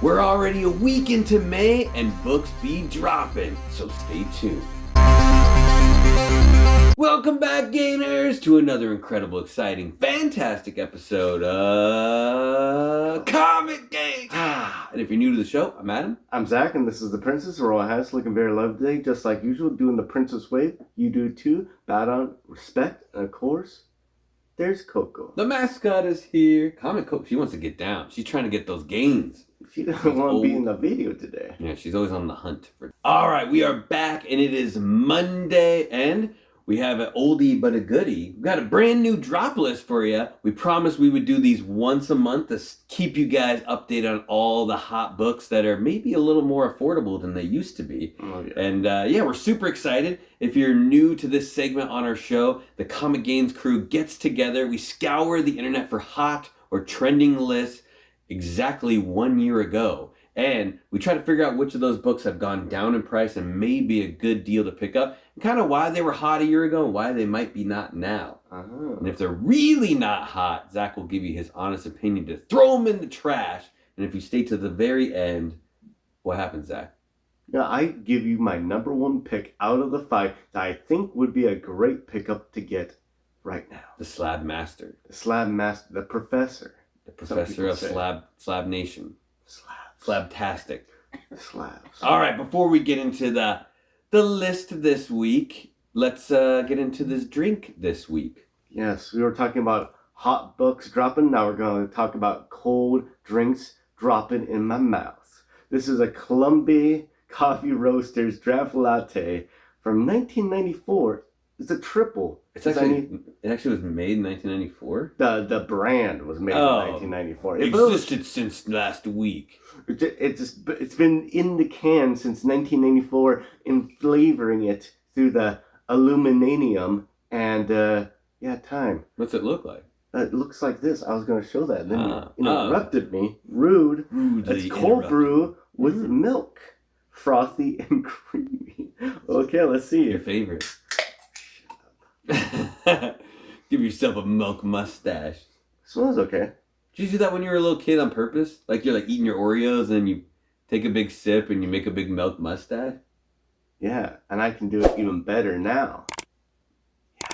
We're already a week into May and books be dropping, so stay tuned. Welcome back, Gainers, to another incredible, exciting, fantastic episode of ComicGains. And if you're new to the show, I'm Adam. I'm Zach, and this is the Princess. We're all hands looking very lovely today, just like usual, doing the Princess wave. You do too. Bow down, respect, and of course, there's Coco. The mascot is here. Comic Coco, she wants to get down. She's trying to get those gains. She doesn't want to be in the video today. Yeah, she's always on the hunt for. All right, we are back, and it is Monday, and we have an oldie but a goodie. We've got a brand new drop list for you. We promised we would do these once a month to keep you guys updated on all the hot books that are maybe a little more affordable than they used to be. Oh, yeah. And we're super excited. If you're new to this segment on our show, the ComicGains crew gets together. We scour the internet for hot or trending lists exactly 1 year ago. And we try to figure out which of those books have gone down in price and may be a good deal to pick up, and kind of why they were hot a year ago and why they might be not now. Uh-huh. And if they're really not hot, Zach will give you his honest opinion to throw them in the trash. And if you stay to the very end, what happens, Zach? Now, I give you my number one pick out of the 5 that I think would be a great pickup to get right now. The Slab Master. The Slab Master, the Professor. The Professor of Slab Nation. Slabtastic. Slabs. All right, before we get into the list this week, let's get into this drink this week. Yes, we were talking about hot books dropping. Now we're going to talk about cold drinks dropping in my mouth. This is a Columbia Coffee Roasters Draft Latte from 1994. It's a triple. It actually was made in 1994? The brand was made in 1994. It existed since last week. It's been in the can since 1994 and flavoring it through the aluminum and time. What's it look like? It looks like this. I was going to show that. Then you interrupted me. Rude. It's cold brew with milk. Frothy and creamy. Okay, let's see. Your favorite. Give yourself a milk mustache. Smells okay. Did you do that when you were a little kid on purpose? Like you're like eating your Oreos and then you take a big sip and you make a big milk mustache? Yeah, and I can do it even better now. Yeah.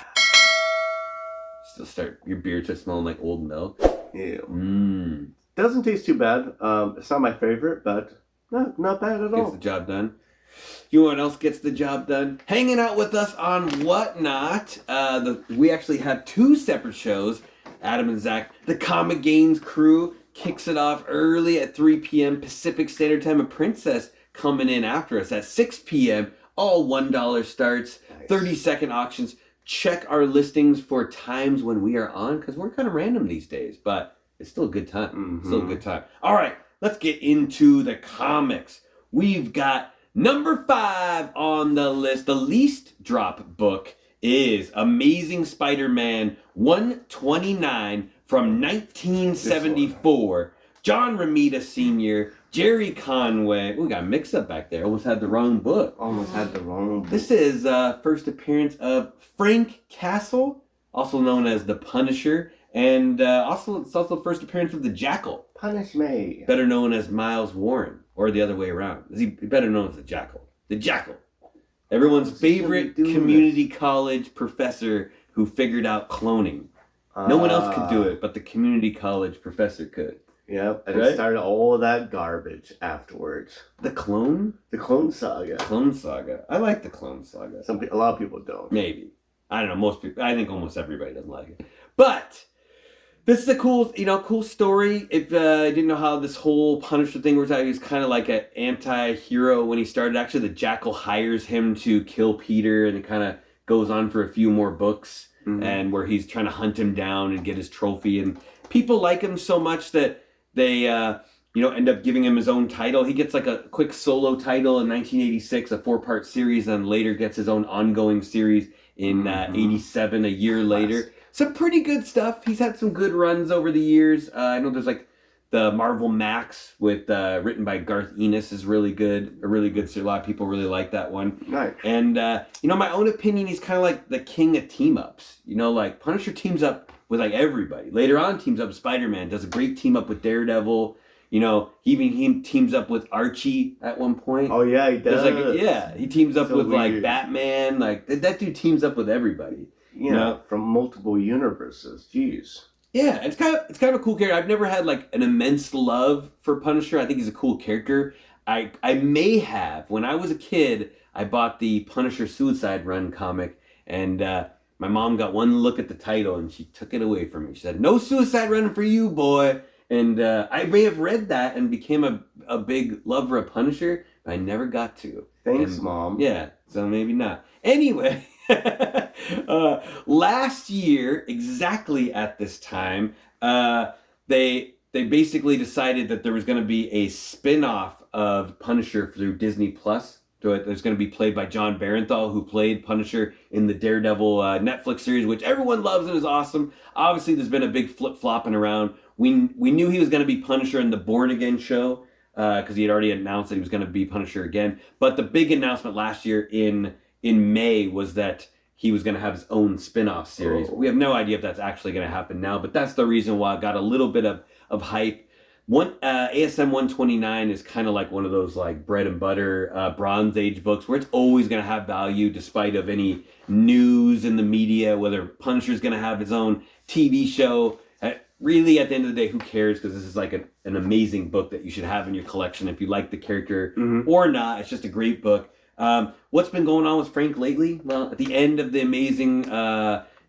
Your beard starts smelling like old milk. Ew. Doesn't taste too bad. It's not my favorite, but not bad at all. Gets the job done. You know what else gets the job done? Hanging out with us on Whatnot. We actually have 2 separate shows. Adam and Zach, the ComicGains crew, kicks it off early at 3 p.m. Pacific Standard Time. And Princess coming in after us at 6 p.m. All $1 starts, nice. 30-second auctions. Check our listings for times when we are on, because we're kind of random these days, but it's still a good time. Mm-hmm. Still a good time. All right, let's get into the comics. We've got number 5 on the list. The least drop book is Amazing Spider-Man 129 from 1974. John Romita Sr., Jerry Conway. We got mixed up back there. Almost had the wrong book. This is first appearance of Frank Castle, also known as the Punisher. And it's also the first appearance of the Jackal. Punish me. Better known as Miles Warren, or the other way around. Is he better known as the Jackal? The Jackal. Everyone's favorite community college professor who figured out cloning. No one else could do it, but the community college professor could. Yep, and it started all of that garbage afterwards. The clone? The Clone Saga. Clone Saga. I like the Clone Saga. A lot of people don't. Maybe. I don't know. Most people. I think almost everybody doesn't like it. But this is a cool story. If I didn't know how this whole Punisher thing works out, he was kind of like an anti-hero when he started. Actually, the Jackal hires him to kill Peter, and it kind of goes on for a few more books, and where he's trying to hunt him down and get his trophy. And people like him so much that they, end up giving him his own title. He gets like a quick solo title in 1986, a 4-part series, and later gets his own ongoing series in 87, a year later. Some pretty good stuff. He's had some good runs over the years. I know there's like the Marvel Max with written by Garth Ennis is really good. A really good series. A lot of people really like that one. Nice. And my own opinion, he's kind of like the king of team ups. Like Punisher teams up with like everybody. Later on, teams up with Spider-Man. Does a great team up with Daredevil. he teams up with Archie at one point. Oh yeah, he does. He teams up So with like weird. Batman. Like that dude teams up with everybody. Yeah, from multiple universes. Jeez. Yeah, it's kind of a cool character. I've never had like an immense love for Punisher. I think he's a cool character. I may have when I was a kid. I bought the Punisher Suicide Run comic, and my mom got one look at the title and she took it away from me. She said, "No suicide running for you, boy." And I may have read that and became a big lover of Punisher, but I never got to. Thanks, Mom. Yeah, so maybe not. Anyway, last year, exactly at this time, they basically decided that there was going to be a spin-off of Punisher through Disney Plus. So it's going to be played by John Barenthal, who played Punisher in the Daredevil Netflix series, which everyone loves and is awesome. Obviously, there's been a big flip-flopping around. We knew he was going to be Punisher in the Born Again show because he had already announced that he was going to be Punisher again. But the big announcement last year in May was that he was going to have his own spin-off series. We have no idea if that's actually going to happen now, but that's the reason why I got a little bit of hype. ASM 129 is kind of like one of those like bread and butter Bronze Age books where it's always going to have value despite of any news in the media, whether Punisher's going to have his own TV show. Really, at the end of the day, who cares? Because this is like an amazing book that you should have in your collection if you like the character or not. It's just a great book. What's been going on with Frank lately? Well, at the end of the amazing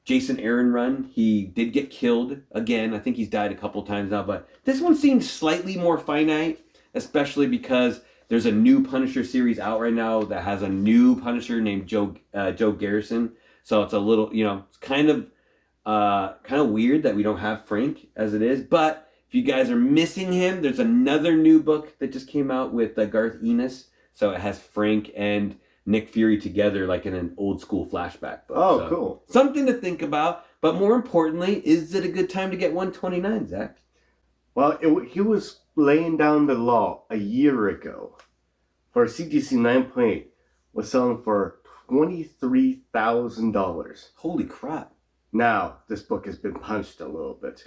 Jason Aaron run, he did get killed again. I think he's died a couple times now, but this one seems slightly more finite, especially because there's a new Punisher series out right now that has a new Punisher named Joe Garrison. So it's a little, it's kind of weird that we don't have Frank as it is. But if you guys are missing him, there's another new book that just came out with Garth Ennis. So it has Frank and Nick Fury together like in an old school flashback book. Oh, so, cool. Something to think about. But more importantly, is it a good time to get 129, Zach? Well, he was laying down the law a year ago for CGC 9.8 was selling for $23,000. Holy crap. Now, this book has been punished a little bit.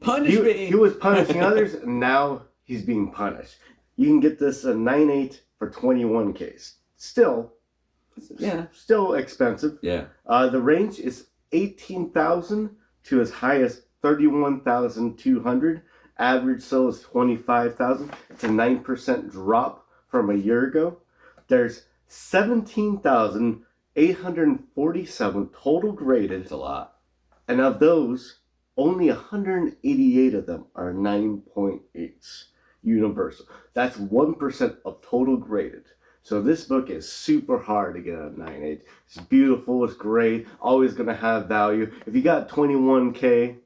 Punishment! He was punishing others, and now he's being punished. You can get this 9.8 for $21K. Still expensive. Yeah. The range is $18,000 to as high as $31,200. Average sale is $25,000. It's a 9% drop from a year ago. There's 17,847 total graded. That's a lot. And of those, only 188 of them are 9.8s universal. That's 1% of total graded. So this book is super hard to get a 9.8. It's beautiful, it's great, always going to have value. If you got $21K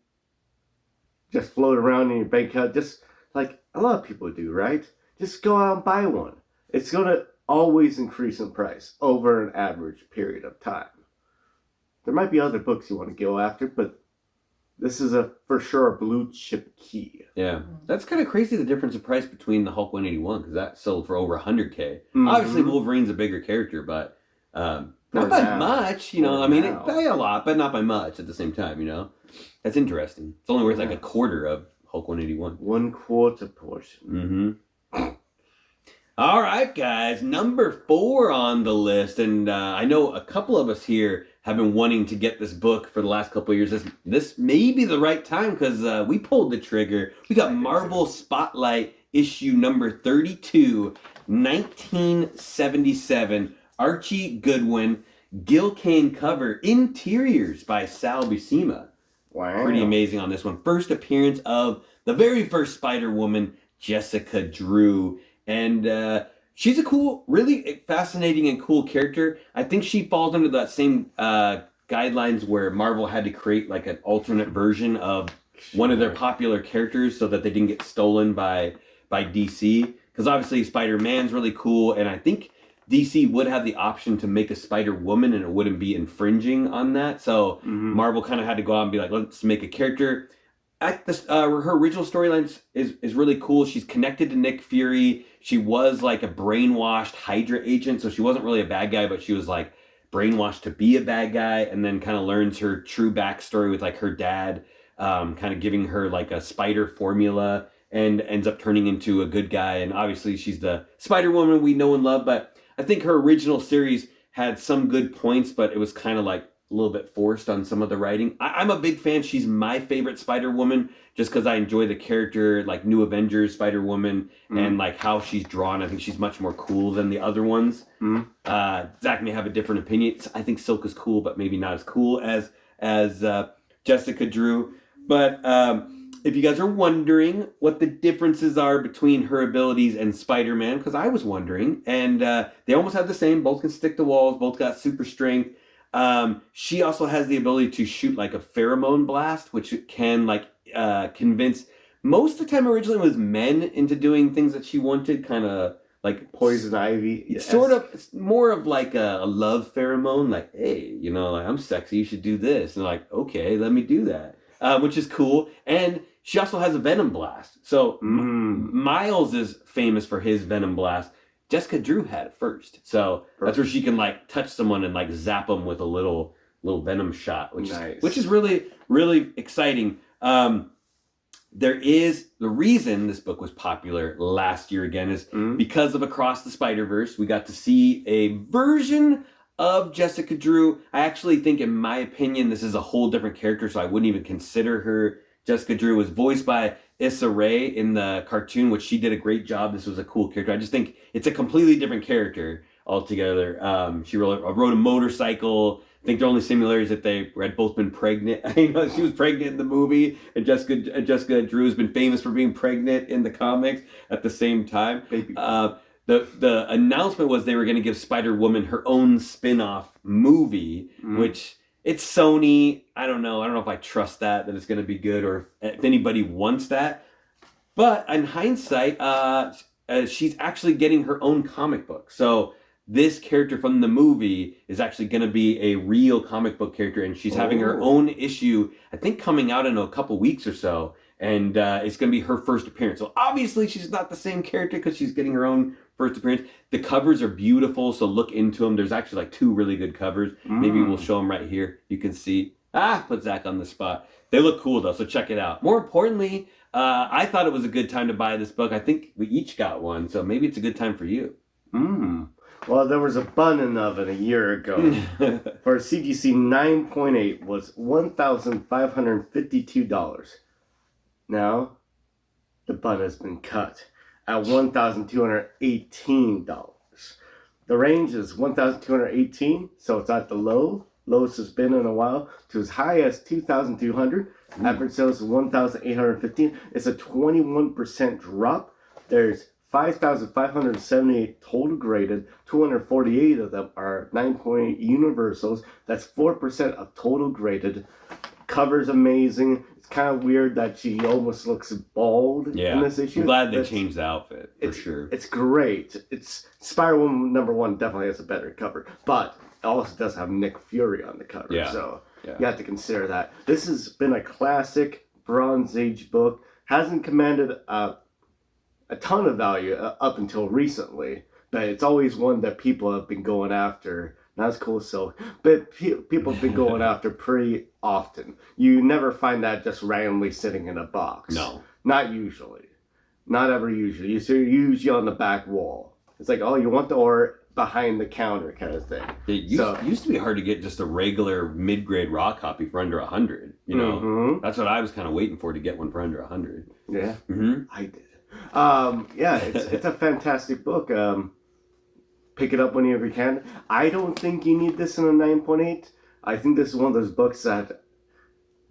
just float around in your bank account, just like a lot of people do, right? Just go out and buy one. It's going to always increase in price over an average period of time. There might be other books you want to go after, but this is for sure a blue chip key. Yeah, that's kind of crazy, the difference in price between the Hulk 181, because that sold for over 100K. Mm-hmm. Obviously, Wolverine's a bigger character, but not by much, it by a lot, but not by much at the same time, That's interesting. It's only worth like a quarter of Hulk 181. 1/4 portion. Mm-hmm. All right, guys, number 4 on the list, and I know a couple of us here have been wanting to get this book for the last couple of years. This may be the right time because we pulled the trigger. We got Marvel Spotlight issue number 32, 1977. Archie Goodwin, Gil Kane cover, interiors by Sal Buscema. Wow. Pretty amazing on this one. First appearance of the very first Spider-Woman, Jessica Drew. And she's a cool, really fascinating and cool character. I think she falls under that same guidelines where Marvel had to create like an alternate version of one of their popular characters so that they didn't get stolen by DC. Because obviously Spider-Man's really cool, and I think DC would have the option to make a Spider-Woman and it wouldn't be infringing on that. So Marvel kind of had to go out and be like, let's make a character. Her original storyline is really cool. She's connected to Nick Fury. She was like a brainwashed Hydra agent, so she wasn't really a bad guy, but she was like brainwashed to be a bad guy, and then kind of learns her true backstory with like her dad kind of giving her like a spider formula and ends up turning into a good guy. And obviously she's the Spider-Woman we know and love, but I think her original series had some good points, but it was kind of like a little bit forced on some of the writing. I'm a big fan. She's my favorite Spider-Woman just because I enjoy the character, like New Avengers Spider-Woman, and like how she's drawn. I think she's much more cool than the other ones. Zach may have a different opinion. I think Silk is cool, but maybe not as cool as Jessica Drew. But if you guys are wondering what the differences are between her abilities and Spider-Man, because I was wondering, and they almost have the same. Both can stick to walls. Both got super strength. She also has the ability to shoot like a pheromone blast, which can like convince. Most of the time, originally, it was men into doing things that she wanted, kind of like Poison Ivy. Sort of, it's more of like a love pheromone. Like, hey, you know, like I'm sexy, you should do this, and like, okay, let me do that, which is cool. And she also has a venom blast. So Miles is famous for his venom blast. Jessica Drew had it first, so that's where she can like touch someone and like zap them with a little venom shot, which is really really exciting. There is the reason this book was popular last year again is because of Across the Spider-Verse. We got to see a version of Jessica Drew. I actually think, in my opinion, this is a whole different character, so I wouldn't even consider her Jessica Drew. Was voiced by Issa Rae in the cartoon, which she did a great job. This was a cool character. I just think it's a completely different character altogether. She rode a motorcycle. I think the only similarity is that they had both been pregnant. You know, she was pregnant in the movie, and Jessica Drew has been famous for being pregnant in the comics at the same time. The announcement was they were going to give Spider-Woman her own spin-off movie, which it's Sony. I don't know if I trust that it's going to be good, or if anybody wants that. But in hindsight, she's actually getting her own comic book. So this character from the movie is actually going to be a real comic book character, and she's having her own issue, I think, coming out in a couple weeks or so, and it's going to be her first appearance. So obviously she's not the same character because she's getting her own first appearance. The covers are beautiful, so look into them. There's actually like 2 really good covers. Maybe we'll show them right here. You can see. Put Zach on the spot. They look cool though, so check it out. More importantly, I thought it was a good time to buy this book. I think we each got one, so maybe it's a good time for you. Well, there was a bun oven a year ago. For CGC 9.8 was $1,552. Now, the bun has been cut at $1,218. The range is $1,218, so it's at the lowest it's been in a while, to as high as $2,200. Average sales is $1,815. It's a 21% drop. There's 5,578 total graded. 248 of them are 9.8 universals. That's 4% of total graded. Cover's amazing. It's kind of weird that she almost looks bald in this issue. I'm glad they changed the outfit, for sure. It's great. It's Spider-Woman #1 definitely has a better cover, but it also does have Nick Fury on the cover, so you have to consider that. This has been a classic Bronze Age book. Hasn't commanded a ton of value up until recently, but it's always one that people have been going after. Not as cool as Silk, but people have been going after pretty often. You never find that just randomly sitting in a box. No. Not usually. Not ever usually. You see usually on the back wall. It's like, oh, you want the or behind the counter kind of thing. It used to be hard to get just a regular mid-grade raw copy for under $100. You know, that's what I was kind of waiting for, to get one for under $100. Yeah, I did. It's a fantastic book. Pick it up whenever you can. I don't think you need this in a 9.8. I think this is one of those books that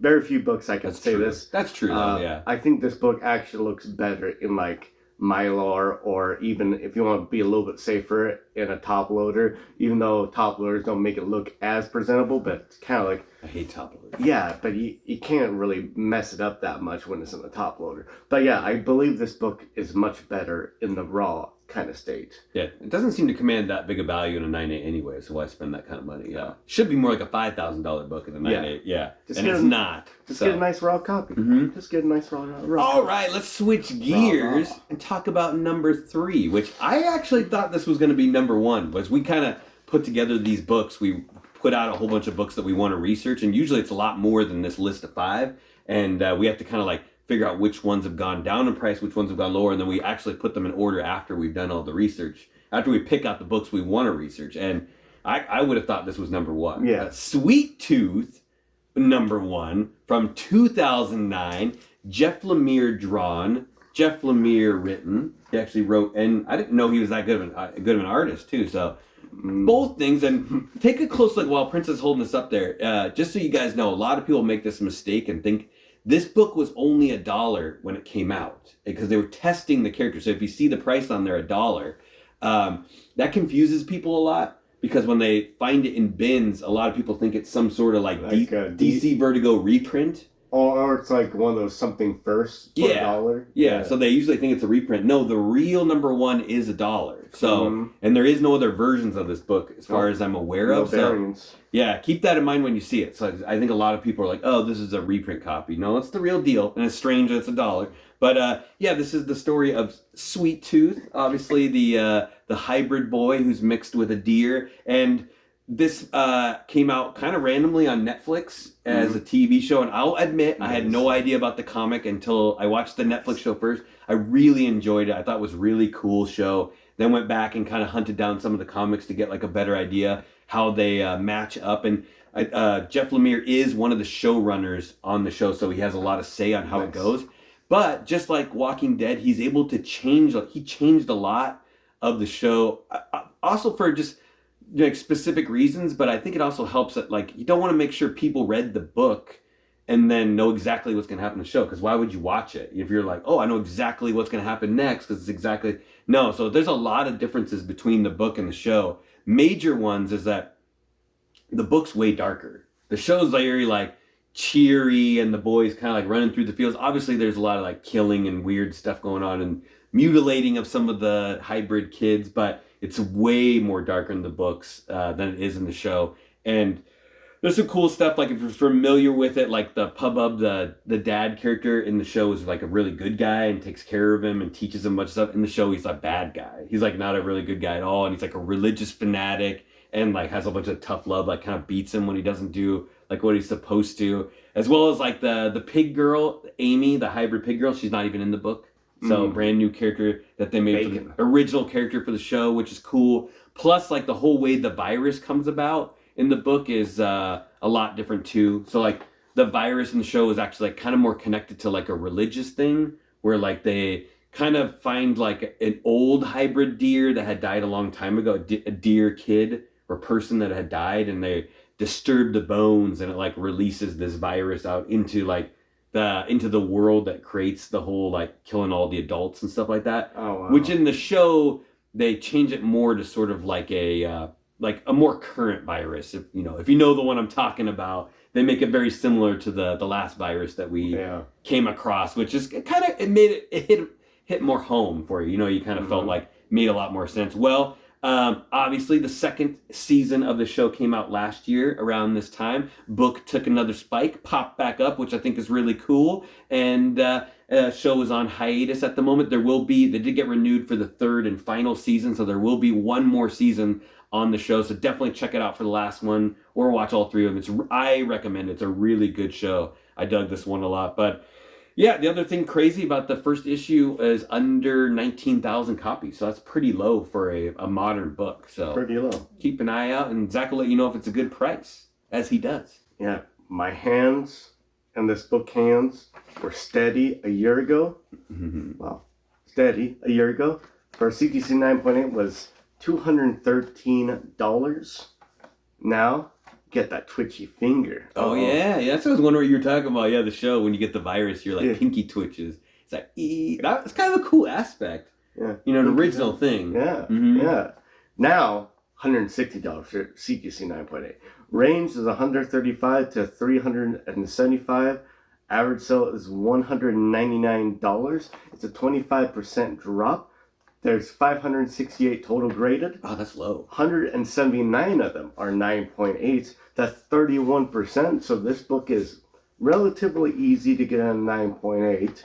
very few books I can say this. That's true, though, yeah. I think this book actually looks better in like Mylar, or even if you want to be a little bit safer, in a top loader, even though top loaders don't make it look as presentable, but it's kind of like, I hate top loaders. Yeah, but you can't really mess it up that much when it's in the top loader. But yeah, I believe this book is much better in the raw kind of state. Yeah, it doesn't seem to command that big a value in a 9.8 anyway, so why spend that kind of money? Yeah. Should be more like a $5,000 book in a 9.8. Yeah. And it's not. Just get a nice raw copy. Just get a nice raw copy. All right, let's switch gears and talk about number 3, which I actually thought this was going to be number 1, was we kind of put together these books. We put out a whole bunch of books that we want to research, and usually it's a lot more than this list of 5, and we have to kind of like figure out which ones have gone down in price, which ones have gone lower, and then we actually put them in order after we've done all the research. After we pick out the books we want to research. And I would have thought this was number one. Yeah. Sweet Tooth, number one, from 2009. Jeff Lemire drawn, Jeff Lemire written. He actually wrote, and I didn't know he was that good of an artist too. So both things. And take a close look while Prince is holding this up there. Just so you guys know, a lot of people make this mistake and think this book was only $1 when it came out because they were testing the character. So if you see the price on there, $1, that confuses people a lot. Because when they find it in bins, a lot of people think it's some sort of like DC Vertigo reprint. Or it's like one of those something first for $1. Yeah, so they usually think it's a reprint. No, the real number one is $1. So, and there is no other versions of this book as far as I'm aware of. Variants. So, yeah, keep that in mind when you see it. So I think a lot of people are like, oh, this is a reprint copy. No, it's the real deal. And it's strange that it's $1. But yeah, this is the story of Sweet Tooth, obviously the hybrid boy who's mixed with a deer. And this came out kind of randomly on Netflix as a TV show. And I'll admit, I had no idea about the comic until I watched the Netflix show first. I really enjoyed it. I thought it was a really cool show. Then went back and kind of hunted down some of the comics to get like a better idea how they match up. And Jeff Lemire is one of the showrunners on the show, so he has a lot of say on how it goes. But just like Walking Dead, he's able to change. He changed a lot of the show, also for just like specific reasons. But I think it also helps that like you don't want to make sure people read the book and then know exactly what's going to happen in the show. Because why would you watch it if you're like, oh, I know exactly what's going to happen next? Because it's exactly no. So there's a lot of differences between the book and the show. Major ones is that the book's way darker. The show's very like cheery and the boys kind of like running through the fields. Obviously there's a lot of like killing and weird stuff going on and mutilating of some of the hybrid kids, but it's way more darker in the books than it is in the show. And there's some cool stuff, like if you're familiar with it, like the Pubub, the dad character in the show is like a really good guy and takes care of him and teaches him much stuff. In the show he's a bad guy. He's like not a really good guy at all, and he's like a religious fanatic and like has a bunch of tough love, like kind of beats him when he doesn't do like what he's supposed to. As well as like the pig girl, Amy, the hybrid pig girl, she's not even in the book. So brand new character that they made for the original character for the show, which is cool. Plus like the whole way the virus comes about in the book is a lot different too. So like the virus in the show is actually like kind of more connected to like a religious thing where like they kind of find like an old hybrid deer that had died a long time ago, a deer kid or person that had died, and they disturb the bones and it like releases this virus out into like into the world that creates the whole like killing all the adults and stuff like that. Oh, wow. Which in the show they change it more to sort of like a more current virus. If you know the one I'm talking about, they make it very similar to the last virus that we came across, which is kind of it hit more home for you. You kind of felt like made a lot more sense. Well, obviously the second season of the show came out last year around this time. Book took another spike, popped back up, which I think is really cool. And show is on hiatus at the moment. They did get renewed for the third and final season, so there will be one more season on the show. So definitely check it out for the last one or watch all three of them. I recommend it. It's a really good show. I dug this one a lot. But yeah, the other thing crazy about the first issue is under 19,000 copies. So that's pretty low for a modern book. So pretty low. Keep an eye out, and Zach will let you know if it's a good price, as he does. Yeah, my hands and this book hands were steady a year ago. Well, steady a year ago. For a CTC 9.8 was $213. Now, get that twitchy finger. Oh, yeah. That's what I was wondering what you were talking about. Yeah, the show, when you get the virus, you're like pinky twitches. It's like, it's kind of a cool aspect. Yeah. An original thing. Yeah. Yeah. Now, $160 for CTC 9.8. Range is $135 to $375. Average sale is $199. It's a 25% drop. There's 568 total graded. Oh, that's low. 179 of them are 9.8. That's 31%. So this book is relatively easy to get on 9.8.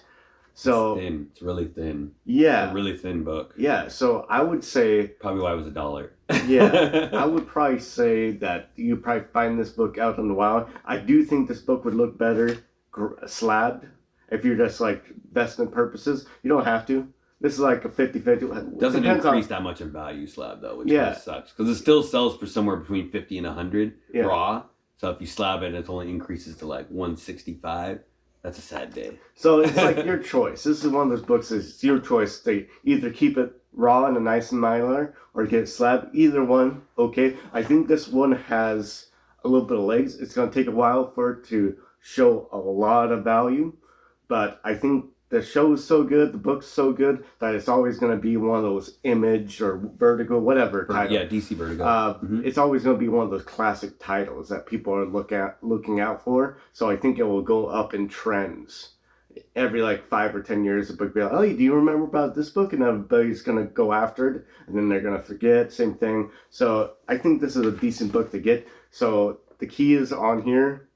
So it's thin. It's really thin. Yeah. It's a really thin book. Yeah. So I would say probably why it was $1. Yeah. I would probably say that you probably find this book out on the wild. I do think this book would look better slabbed. If you're just like investment purposes, you don't have to. This is like a 50-50. Doesn't Depends increase on, that much in value slab though, which Yeah. kind of sucks because it still sells for somewhere between 50 and 100 Yeah. raw. So if you slab it, it only increases to like 165. That's a sad day. So it's like your choice. This is one of those books. It's your choice. They either keep it raw and a nice miler, or get it slab. Either one, okay. I think this one has a little bit of legs. It's going to take a while for it to show a lot of value, but I think the show is so good, the book's so good that it's always going to be one of those Image or Vertigo, whatever title. Yeah, DC Vertigo. It's always going to be one of those classic titles that people are looking out for. So I think it will go up in trends. Every like 5 or 10 years, a book will be like, oh, do you remember about this book? And everybody's going to go after it, and then they're going to forget. Same thing. So I think this is a decent book to get. So the key is on here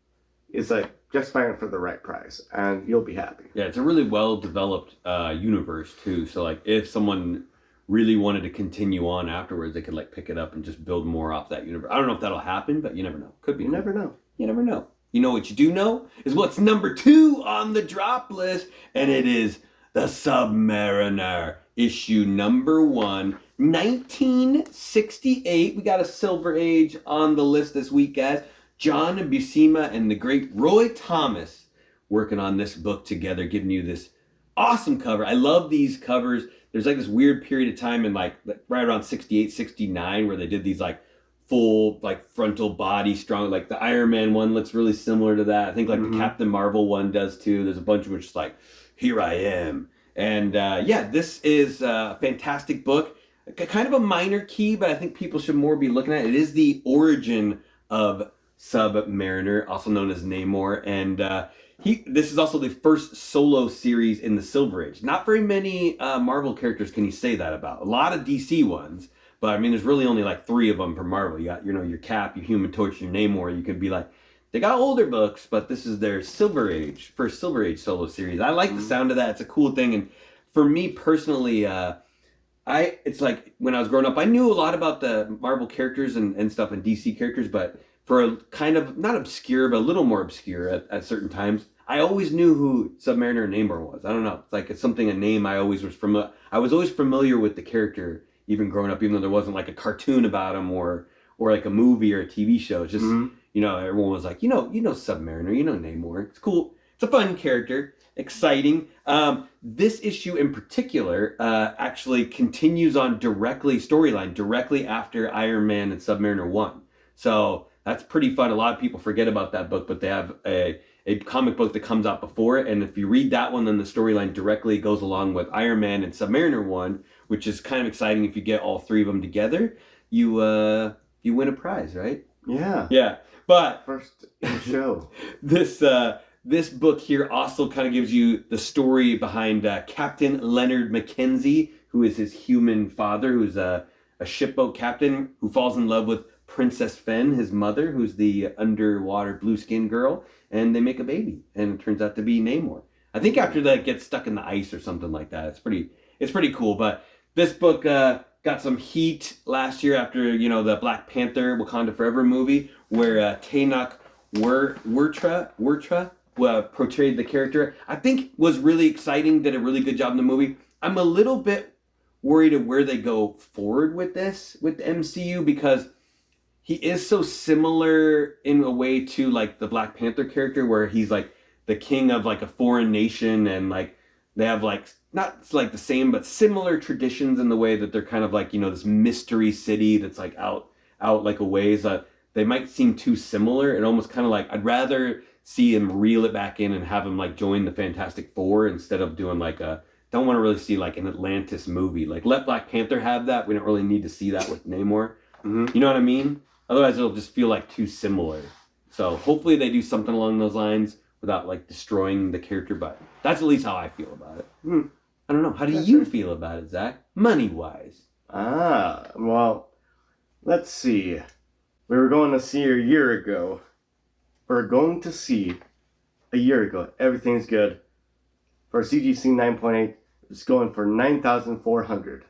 is like, just find it for the right price, and you'll be happy. Yeah, it's a really well-developed universe, too. So, like, if someone really wanted to continue on afterwards, they could, like, pick it up and just build more off that universe. I don't know if that'll happen, but you never know. Could be. You never know. You never know. You know what you do know? Is what's number 2 on the drop list, and it is The Submariner, issue number 1, 1968. We got a Silver Age on the list this week, guys. John Buscema and the great Roy Thomas working on this book together, giving you this awesome cover. I love these covers. There's like this weird period of time in like right around 68, 69 where they did these like full like frontal body strong, like the Iron Man one looks really similar to that. I think like the Captain Marvel one does too. There's a bunch of which is like, here I am. And yeah, this is a fantastic book. Kind of a minor key, but I think people should more be looking at it. It is the origin of Submariner, also known as Namor, and this is also the first solo series in the Silver Age. Not very many Marvel characters can you say that about. A lot of DC ones, but I mean, there's really only like 3 of them for Marvel. You got, your Cap, your Human Torch, your Namor. You can be like, they got older books, but this is their Silver Age, first Silver Age solo series. I like the sound of that. It's a cool thing, and for me personally, it's like when I was growing up, I knew a lot about the Marvel characters and stuff and DC characters, but for a kind of, not obscure, but a little more obscure at certain times, I always knew who Submariner and Namor was. I don't know. It's like, it's something, a name I always was familiar. I was always familiar with the character, even growing up, even though there wasn't like a cartoon about him or like a movie or a TV show. It's just, everyone was like, Submariner, Namor. It's cool. It's a fun character. Exciting. This issue in particular actually continues on storyline directly after Iron Man and Submariner 1. So that's pretty fun. A lot of people forget about that book, but they have a comic book that comes out before it. And if you read that one, then the storyline directly goes along with Iron Man and Submariner 1, which is kind of exciting. If you get all 3 of them together, you win a prize, right? Yeah. Yeah. But first in the show. This book here also kind of gives you the story behind Captain Leonard Mackenzie, who is his human father, who's a shipboat captain who falls in love with Princess Fen, his mother, who's the underwater blue-skinned girl, and they make a baby, and it turns out to be Namor. I think after that gets stuck in the ice or something like that. It's pretty cool. But this book got some heat last year after the Black Panther Wakanda Forever movie, where Tenoch Huerta portrayed the character. I think was really exciting. Did a really good job in the movie. I'm a little bit worried of where they go forward with this with the MCU, because he is so similar in a way to like the Black Panther character, where he's like the king of like a foreign nation, and like they have like not like the same but similar traditions in the way that they're kind of like this mystery city that's like out like a ways. They might seem too similar, and almost kind of like I'd rather see him reel it back in and have him like join the Fantastic Four instead of doing like don't want to really see like an Atlantis movie. Like let Black Panther have that. We don't really need to see that with Namor. You know what I mean? Otherwise, it'll just feel like too similar. So hopefully they do something along those lines without like destroying the character. But that's at least how I feel about it. I don't know. How do you feel about it, Zach? Money-wise. Well, let's see. We were going to see a year ago. Everything's good. For CGC 9.8, it's going for $9,400.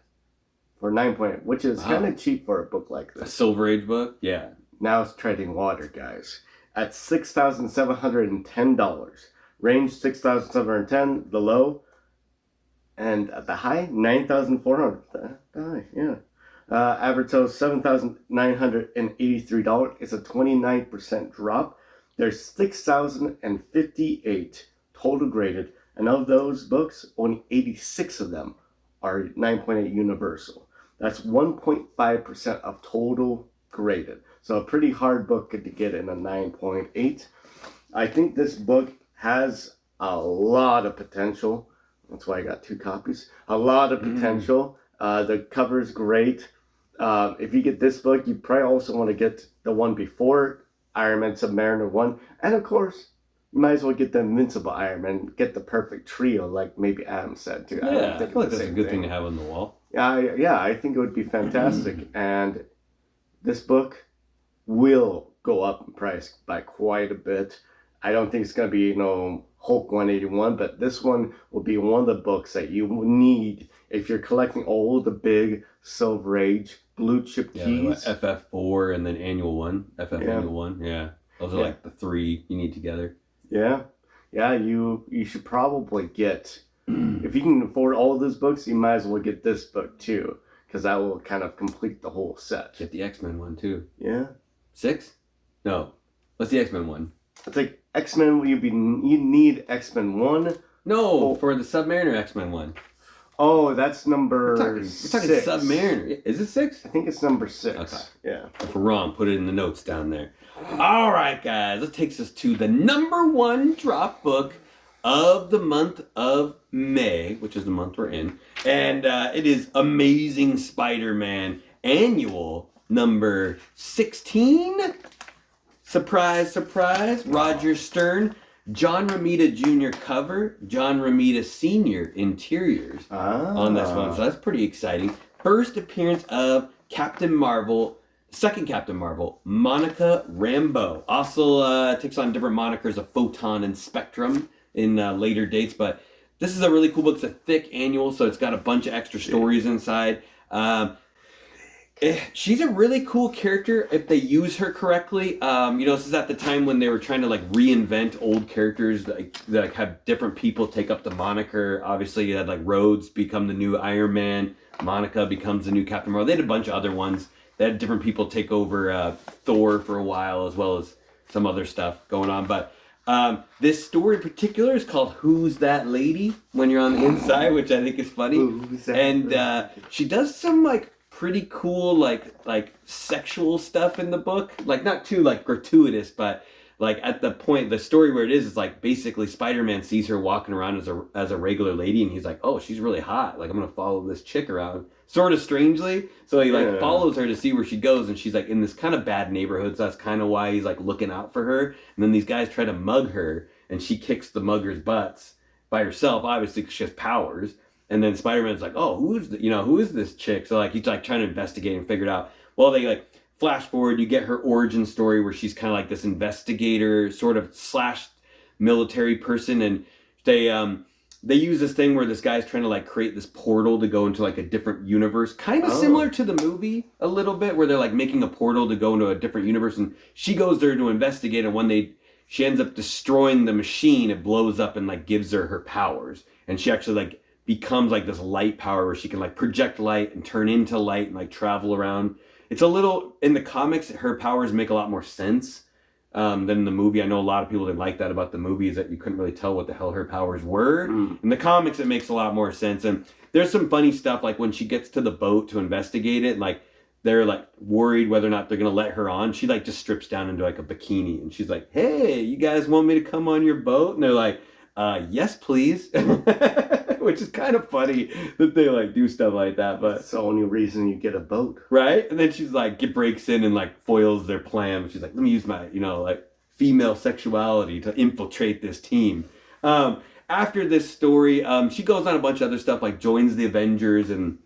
For 9.8, which is kind of cheap for a book like this. A Silver Age book? Yeah. Now it's treading water, guys. At $6,710 Range 6,710, the low. And at the high, 9,400. The high, yeah. Average sales $7,983. It's a 29% drop. There's 6,058 total graded, and of those books, only 86 of them are 9.8 universal. That's 1.5% of total graded. So a pretty hard book to get in a 9.8. I think this book has a lot of potential. That's why I got 2 copies. A lot of potential. The cover's great. If you get this book, you probably also want to get the one before Iron Man Submariner 1. And of course, you might as well get the Invincible Iron Man, get the perfect trio, like maybe Adam said too. Yeah, I feel like that's a good thing to have on the wall. Yeah, I think it would be fantastic. And this book will go up in price by quite a bit. I don't think it's going to be, Hulk 181, but this one will be one of the books that you need if you're collecting all the big Silver Age blue chip keys. Like FF4 and then Annual 1. Annual 1, yeah. Those are like the 3 you need together. Yeah, you should probably get, if you can afford all of those books, you might as well get this book too, because that will kind of complete the whole set. Get the X-Men one too. Yeah. 6? No. What's the X-Men one? It's like X-Men, you need X-Men 1. No, for the Submariner X-Men one. Oh, that's number we're talking 6. Submariner. Is it 6? I think it's number 6. Okay. Yeah. If we're wrong, put it in the notes down there. All right, guys. That takes us to the number 1 drop book of the month of May, which is the month we're in. And it is Amazing Spider-Man Annual number 16. Surprise, surprise. Roger Stern. John Romita Jr. cover, John Romita Sr. interiors on this one. So that's pretty exciting. First appearance of Captain Marvel, second Captain Marvel, Monica Rambeau. Also takes on different monikers of Photon and Spectrum in later dates. But this is a really cool book. It's a thick annual, so it's got a bunch of extra stories inside. She's a really cool character if they use her correctly. This is at the time when they were trying to reinvent old characters that have different people take up the moniker. Obviously, you had Rhodes become the new Iron Man, Monica becomes the new Captain Marvel. They had a bunch of other ones. They had different people take over Thor for a while, as well as some other stuff going on. But this story in particular is called "Who's That Lady?" when you're on the inside, which I think is funny. And she does some pretty cool like sexual stuff in the book, not too gratuitous, but at the point the story where it is basically Spider-Man sees her walking around as a regular lady, and he's like, oh, she's really hot, I'm gonna follow this chick around sort of strangely. So he follows her to see where she goes, and she's in this kind of bad neighborhood, so that's kind of why he's looking out for her. And then these guys try to mug her, and she kicks the muggers' butts by herself, obviously because she has powers. And then Spider-Man's oh, who is this chick? So he's trying to investigate and figure it out. Well, they flash forward, you get her origin story where she's kind of this investigator sort of / military person, and they use this thing where this guy's trying to like create this portal to go into like a different universe, kind of similar to the movie a little bit, where they're like making a portal to go into a different universe, and she goes there to investigate, and when she ends up destroying the machine, it blows up and like gives her powers, and she actually like becomes like this light power where she can like project light and turn into light and like travel around. It's a little, in the comics, her powers make a lot more sense than the movie. I know a lot of people didn't like that about the movie, is that you couldn't really tell what the hell her powers were. In the comics, it makes a lot more sense. And there's some funny stuff, like when she gets to the boat to investigate it, like they're like worried whether or not they're going to let her on. She like just strips down into like a bikini, and she's like, hey, you guys want me to come on your boat? And they're like, yes, please. Which is kind of funny that they like do stuff like that, but it's the only reason you get a boat, right? And then she's like, breaks in and like foils their plan. She's like, let me use my, like female sexuality to infiltrate this team. After this story, she goes on a bunch of other stuff, like joins the Avengers and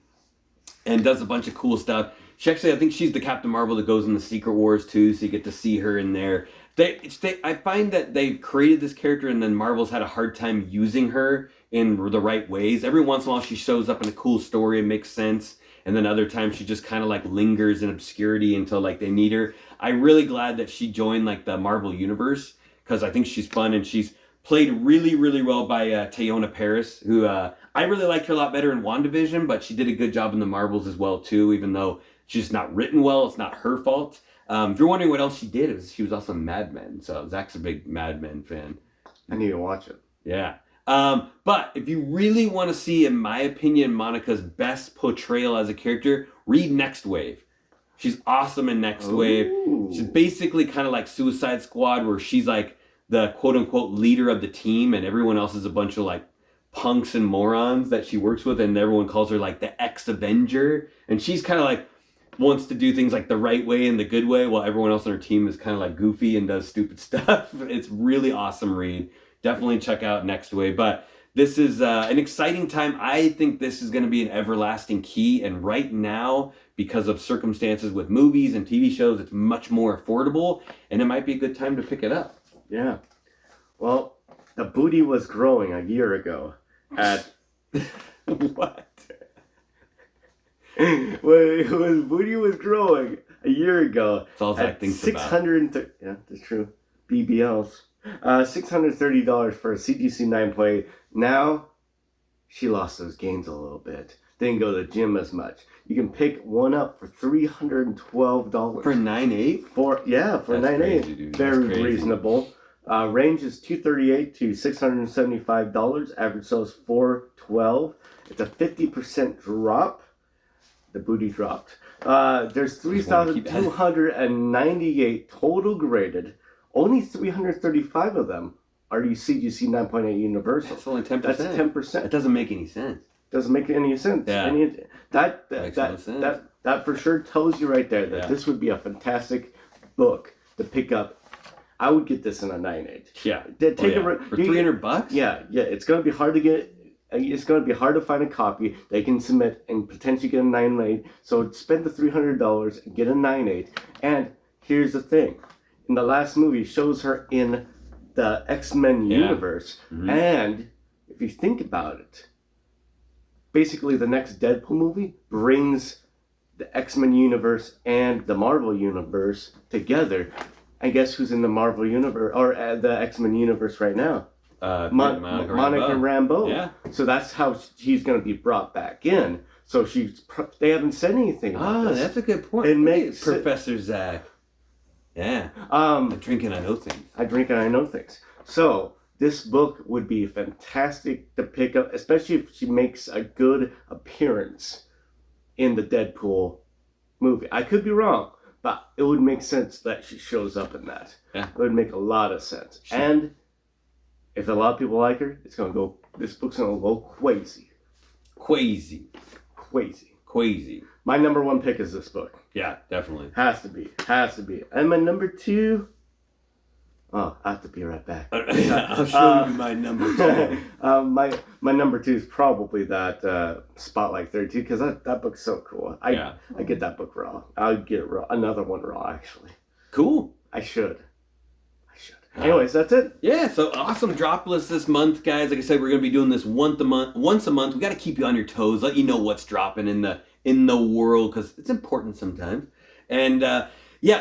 does a bunch of cool stuff. She actually, I think she's the Captain Marvel that goes in the Secret Wars too, so you get to see her in there. I find that they've created this character, and then Marvel's had a hard time using her in the right ways. Every once in a while she shows up in a cool story and makes sense, and then other times she just kind of like lingers in obscurity until like they need her. I'm really glad that she joined like the Marvel universe, because I think she's fun, and she's Played really, really well by Teyona Paris, who I really liked her a lot better in WandaVision, but she did a good job in the Marvels as well too, even though she's not written well. It's not her fault. If you're wondering what else she did, she was also in Mad Men. So Zach's a big Mad Men fan. I need to watch it. Yeah. But if you really want to see, in my opinion, Monica's best portrayal as a character, read Next Wave. She's awesome in Next Wave. She's basically kind of like Suicide Squad, where she's like the quote-unquote leader of the team, and everyone else is a bunch of like punks and morons that she works with, and everyone calls her like the ex-Avenger. And she's kind of like wants to do things like the right way and the good way, while everyone else on her team is kind of like goofy and does stupid stuff. It's really awesome read. Definitely check out Next Wave. But this is an exciting time. I think this is going to be an everlasting key. And right now, because of circumstances with movies and TV shows, it's much more affordable. And it might be a good time to pick it up. Yeah. Well, the booty was growing a year ago at... What? When booty was growing a year ago. That's all Zach thinks about. Yeah, that's true. BBLs. $630 for a CGC 9.8. Now, she lost those gains a little bit. Didn't go to the gym as much. You can pick one up for $312. For 9.8? For 9.8. Very reasonable. Range is $238 to $675. Average sales $412. It's a 50% drop. The booty dropped. There's 3,298 total graded. Only 335 of them are CGC 9.8 universal. That's only 10%. That's 10%. That doesn't make any sense. Doesn't make any sense. Yeah. That for sure tells you right there that this would be a fantastic book to pick up. I would get this in a 9.8. Yeah. For $300? Yeah. It's going to be hard to get. It's going to be hard to find a copy they can submit and potentially get a 9.8. So spend the $300 and get a 9.8. And here's the thing. In the last movie, shows her in the X-Men universe. Mm-hmm. And if you think about it, basically the next Deadpool movie brings the X-Men universe and the Marvel universe together. And guess who's in the Marvel universe, or the X-Men universe right now? Monica Rambeau. Yeah. So that's how she's going to be brought back in. So they haven't said anything about this. That's a good point. It makes Professor Zach. Yeah. I drink and I know things. I drink and I know things. So this book would be fantastic to pick up, especially if she makes a good appearance in the Deadpool movie. I could be wrong, but it would make sense that she shows up in that. Yeah. It would make a lot of sense. Sure. And if a lot of people like her, this book's gonna go crazy. Crazy. My number one pick is this book. Yeah, definitely. Has to be. And my number two... Oh, I have to be right back. I'll show you my number two. My number two is probably that Spotlight 32, because that book's so cool. I get that book raw. I'll get it raw. Another one raw, actually. Cool. I should. Anyways, that's it. Yeah, so awesome drop list this month, guys. Like I said, we're going to be doing this once a month. We got to keep you on your toes, let you know what's dropping in the world, because it's important sometimes. And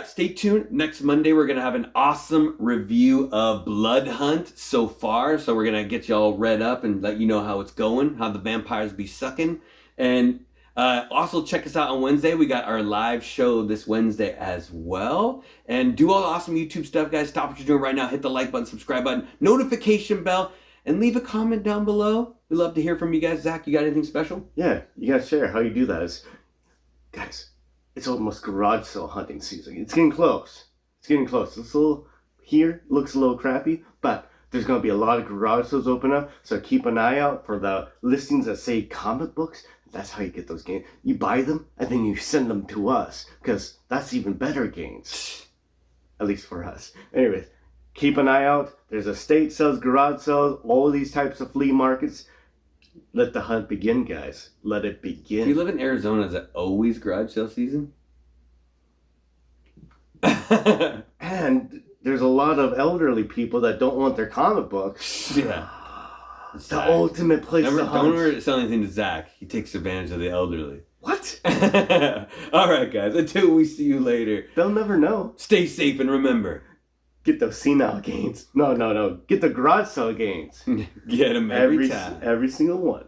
stay tuned. Next Monday, we're going to have an awesome review of Blood Hunt so far. So we're going to get you all read up and let you know how it's going, how the vampires be sucking. And also check us out on Wednesday. We got our live show this Wednesday as well. And do all the awesome YouTube stuff, guys. Stop what you're doing right now. Hit the like button, subscribe button, notification bell, and leave a comment down below. We love to hear from you guys. Zach, you got anything special? Yeah, you got to share. How you do that is, guys, it's almost garage sale hunting season. It's getting close. It's looks a little crappy, but there's going to be a lot of garage sales open up. So keep an eye out for the listings that say comic books. That's how you get those gains. You buy them, and then you send them to us, because that's even better gains. At least for us. Anyways, keep an eye out. There's estate sales, garage sales, all of these types of flea markets. Let the hunt begin, guys. Let it begin. If you live in Arizona, is it always garage sale season? And there's a lot of elderly people that don't want their comic books. Yeah. The ultimate place to hunt. Don't ever sell anything to Zach. He takes advantage of the elderly. What? All right, guys. Until we see you later. They'll never know. Stay safe and remember, Get those senile gains. No. Get the garage sale gains. Get them every time. Every single one.